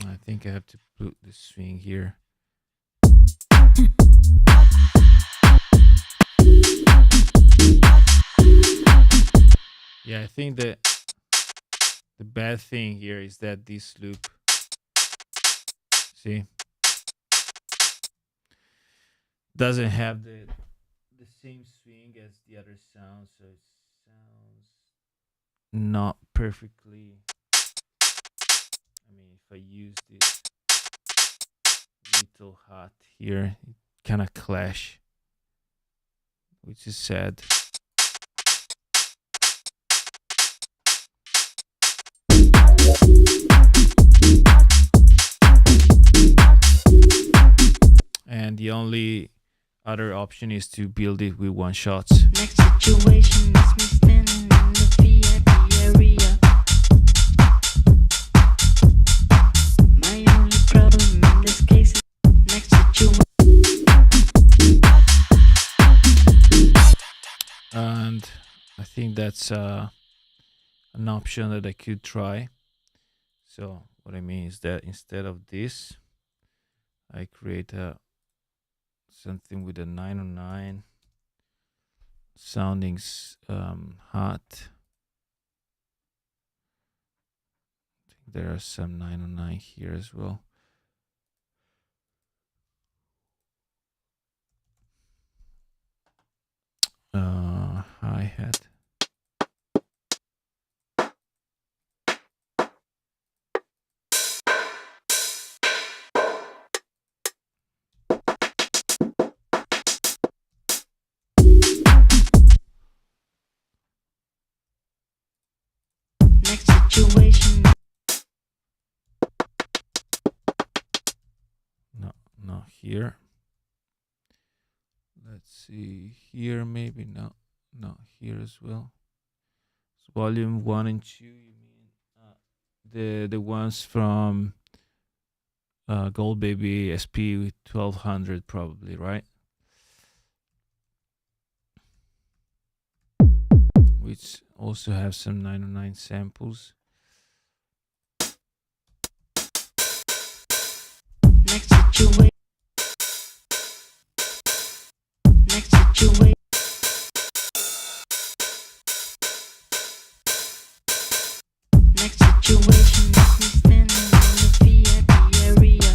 I think I have to put the swing here. Yeah, I think that the bad thing here is that this loop, see, doesn't have the same swing as the other sound, so it sounds not perfectly. I mean, if I use this little hat here, it kind of clash, which is sad. And the only other option is to build it with one shots. Next situation is me standing in the VIP area. My only problem in this case is next situation. I think that's an option that I could try. So what I mean is that instead of this, I create something with a 909 sounding hot. I think there are some 909 here as well. Hi-hat. Next situation. No, not here. Let's see here, maybe not here as well. So volume 1 and 2, you mean the ones from Gold Baby SP 1200 probably, right? Which also have some 909 samples. Next situation. Next situation. Next situation. Let me standing in the VIP area.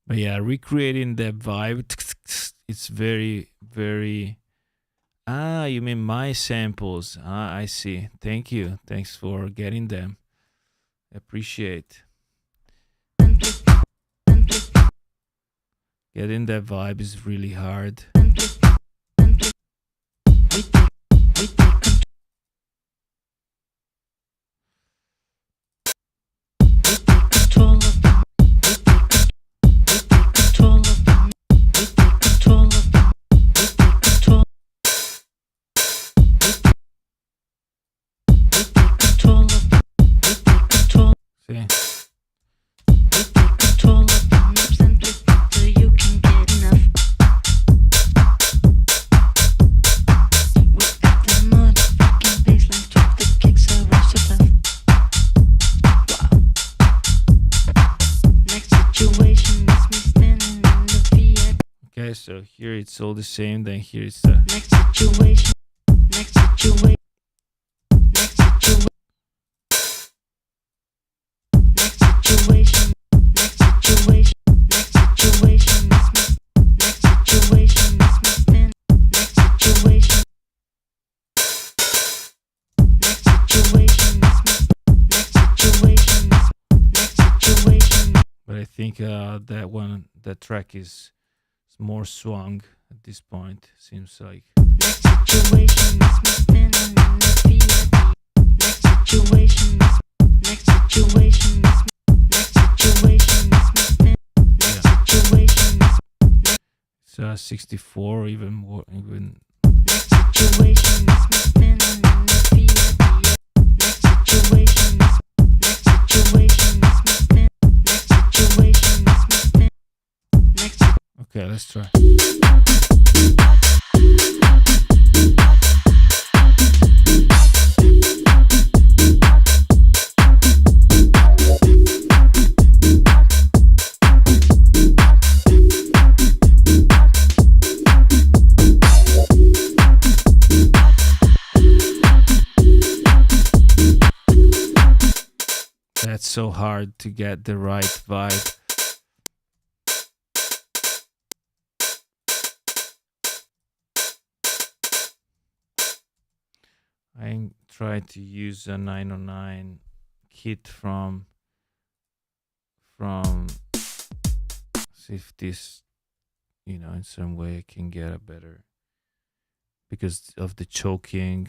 But yeah, recreating that vibe, it's very, very. You mean my samples? I see. Thank you. Thanks for getting them. Appreciate. Getting that vibe is really hard. See? Okay, so here it's all the same. Then here it's the next situation. Next situation. Next situation. Next situation. Next situation. Next situation. Next situation. Next situation. Next situation. Next situation. Next situation. but I think that track is more swung at this point. Seems like. Next situation. Next situation. Next situation. Next situation. Next situation. It's 64, even more, even. Next situation. Next situation. Next situation. Next situation. Next. Okay, let's try. That's so hard to get the right vibe. I tried to use a 909 kit from see if this, in some way I can get a better, because of the choking,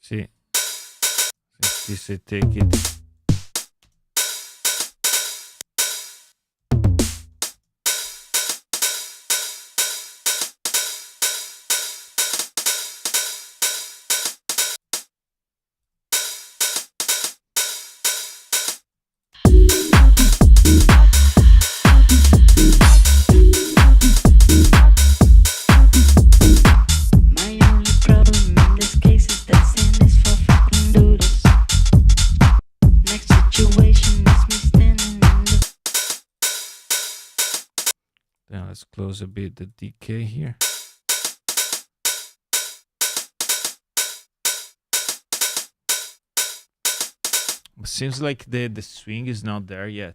See, if this I take it. close a bit the decay here. It seems like the swing is not there yet.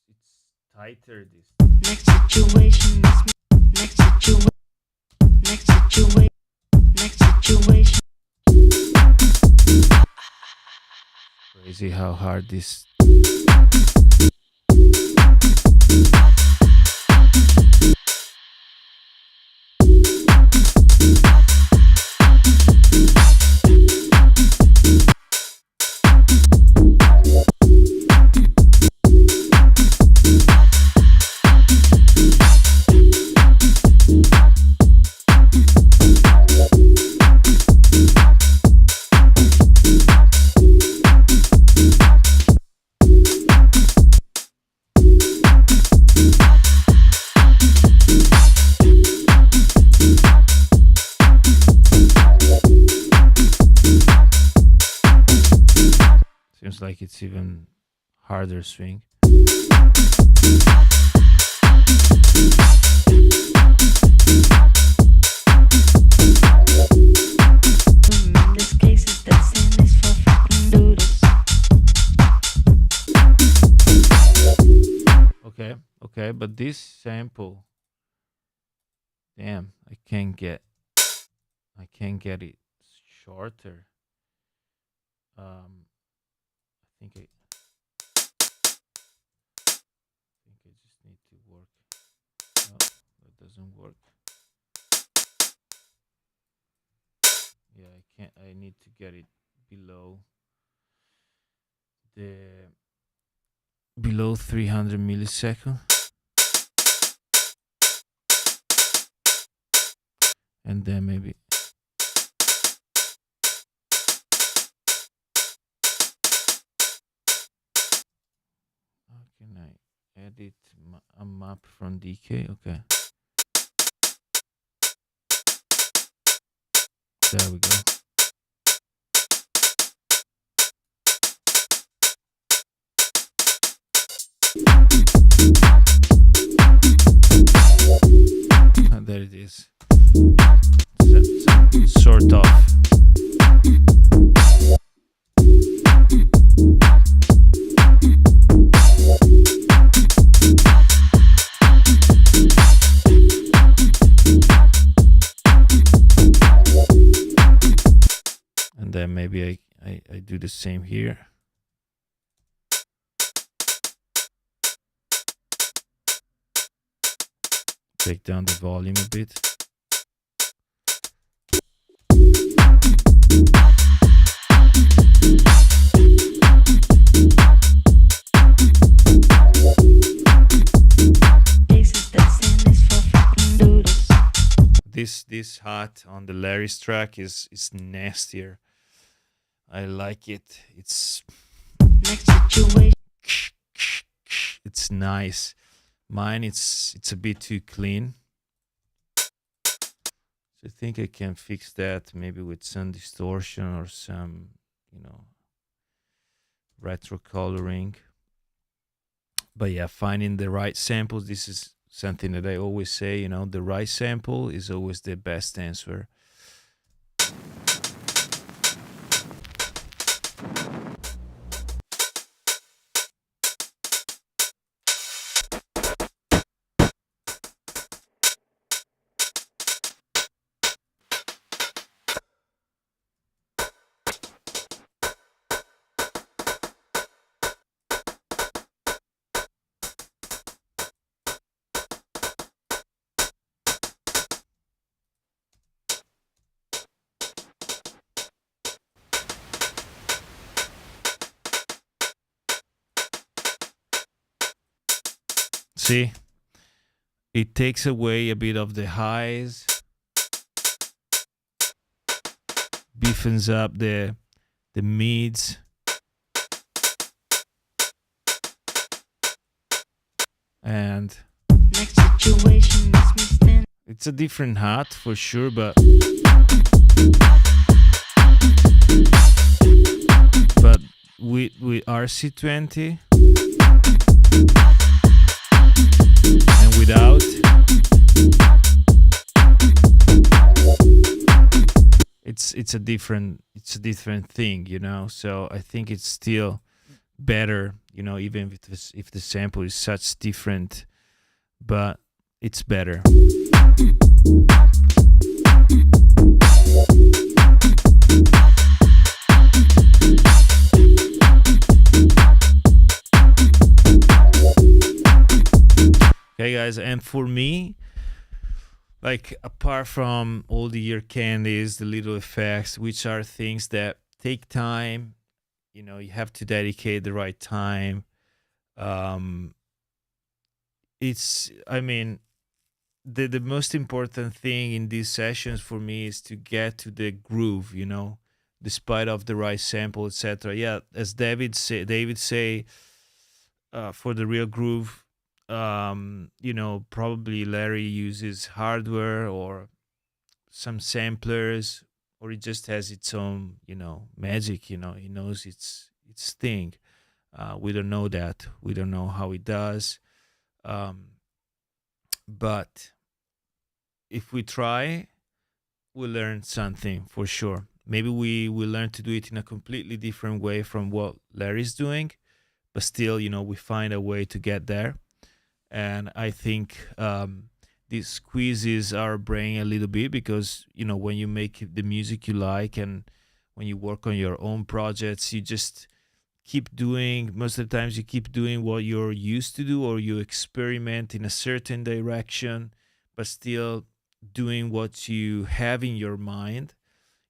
It's tighter this. Next situation is next situation. Next situation. Next situation. Crazy how hard this. Seems like it's even harder swing. In this case, is that same is for fucking doodles. Okay, but this sample, damn, I can't get it shorter. I think I just need to work. No, that doesn't work. Yeah, I can't. I need to get it below 300 milliseconds. And then maybe how can I edit a map from decay? Okay, there we go. And there it is. Sort of. And then maybe I do the same here. Take down the volume a bit. This hat on the Larry's track is nastier. I like it. It's it's nice. Mine it's a bit too clean. So I think I can fix that maybe with some distortion or some, retro coloring. But yeah, finding the right samples, this is something that I always say, the right sample is always the best answer. See, it takes away a bit of the highs, beefens up the mids, and next situation makes me stand. It's a different hat for sure, but with RC20 without, it's a different thing, you know. So I think it's still better, you know, even if the sample is such different, but it's better. Okay, guys, and for me, like, apart from all the ear candies, the little effects, which are things that take time, you know, you have to dedicate the right time. I mean, the most important thing in these sessions for me is to get to the groove, you know, despite of the right sample, etc. Yeah, as David say, for the real groove, you know, probably Larry uses hardware or some samplers, or it just has its own, you know, magic, you know, he knows its thing. We don't know that. We don't know how it does. But if we try, we'll learn something for sure. Maybe we will learn to do it in a completely different way from what Larry's doing, but still, you know, we find a way to get there. And I think this squeezes our brain a little bit, because, you know, when you make the music you like and when you work on your own projects, you just keep doing, most of the times you keep doing what you're used to do, or you experiment in a certain direction, but still doing what you have in your mind.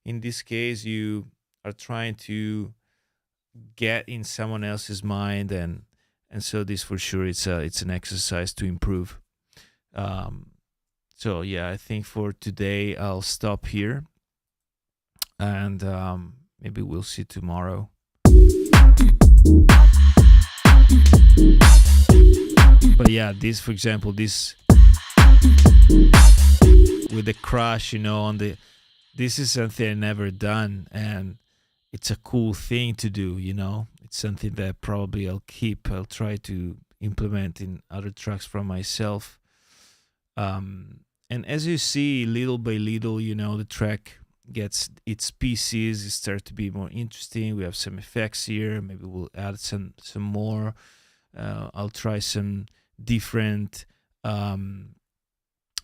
In this case, you are trying to get in someone else's mind, and so this for sure it's an exercise to improve. So yeah, I think for today I'll stop here, and maybe we'll see tomorrow. But yeah, this, for example, this with the crash, you know, on the, this is something I never done, and it's a cool thing to do, you know. It's something that probably I'll try to implement in other tracks from myself. And as you see, little by little, you know, the track gets its pieces, it starts to be more interesting. We have some effects here, maybe we'll add some more. I'll try some different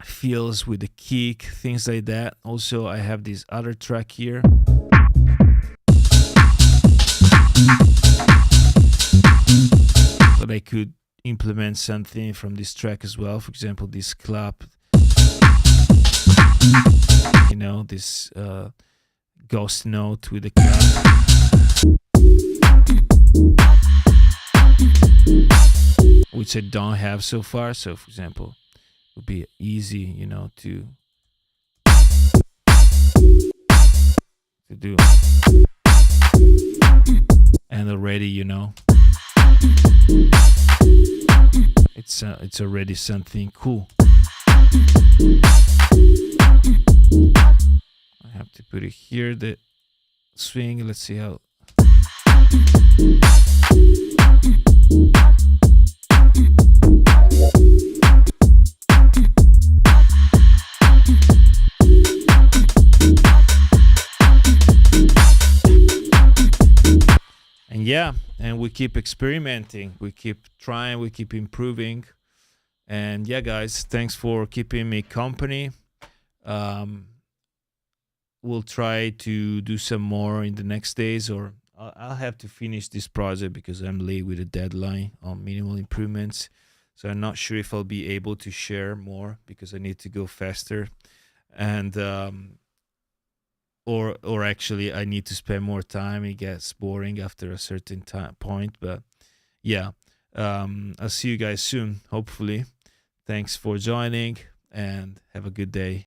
feels with the kick, things like that. Also, I have this other track here. But I could implement something from this track as well. For example, this clap, you know, this ghost note with the clap, which I don't have so far. So, for example, it would be easy, you know, to do. And already, you know, it's already something cool. I have to put it here, the swing. Let's see how. And yeah, and we keep experimenting, we keep trying, we keep improving. And yeah, guys, thanks for keeping me company. We'll try to do some more in the next days, or I'll have to finish this project because I'm late with a deadline on minimal improvements. So I'm not sure if I'll be able to share more because I need to go faster. And or actually I need to spend more time. It gets boring after a certain point. But yeah, I'll see you guys soon, hopefully. Thanks for joining, and have a good day.